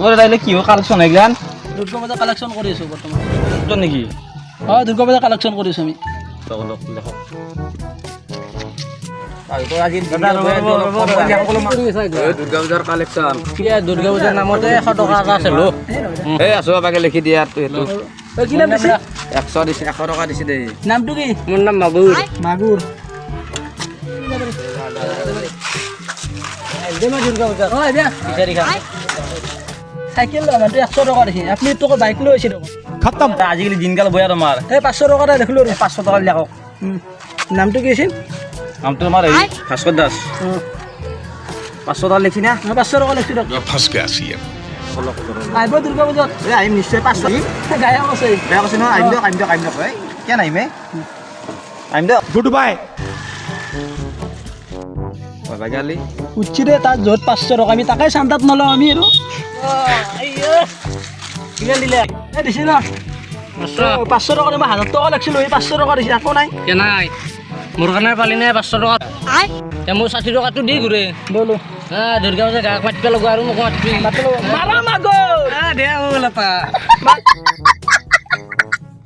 তোৰ তাইলে কি কালেকশন এগুলান দুৰ্গা পূজা কালেকশন কৰি আছো বৰ্তমান তোৰ নাকি দুৰ্গা পূজা কালেকশন কৰিছো আমি দুৰ্গা পূজাৰ কালেকশন দুৰ্গা পূজাৰ নামতে 100 টকা এটা আছে লো এই আছো বাকে লিখি দিয়া তো কি নাম দিছে 100 দিছে 100 টাকা দিছে দেই নামটো কি মোৰ নাম মাগুৰ মাগুৰ দেমা দুৰ্গা পূজা দিয়া বিচাৰি খা সাইকেল আমাৰটো 100 টকা দিছে আপুনি তো বাইক লৈ আহিছে দেখোন খতম আজিকালি দিনকাল বয়া তোমাৰ এই 500 টকা এটা দেখিলো 500 টাকা লিখক নামটো কি আছিল নামটো তোমাৰ এই ভাস্কৰ দাস 500 টাকা লিখি না 500 টকা লিখছি দিয়ক फंस गया सीएम আহিব দুর্গা পূজাত এই আহিম নিশ্চয় 500 গায়ক আছে বেয়া কৈছে নহয় আহিম দিয়ক এই কিয় নাহিম আহিম দিয়ক गुड बाय বাগালি উঠছি দে তাত য'ত 500 টকা আমি তাকে চান্দাত নলওঁ আমি আৰু কিমান দিলে এই দিছে ন 500 টকা মই 1000 টকা লাগিছিল এই 500 টকা দিছে আকৌ নাই নাই মোৰ কাৰণে পালি নাই 500 টকা মোৰ 60 টকাটো দি ঘূৰে বলো দুৰ্গা পূজা গায়ক মাতিব লগা আৰু মোক মাতিবি মাৰা মাগৰ দে হ'ল এটা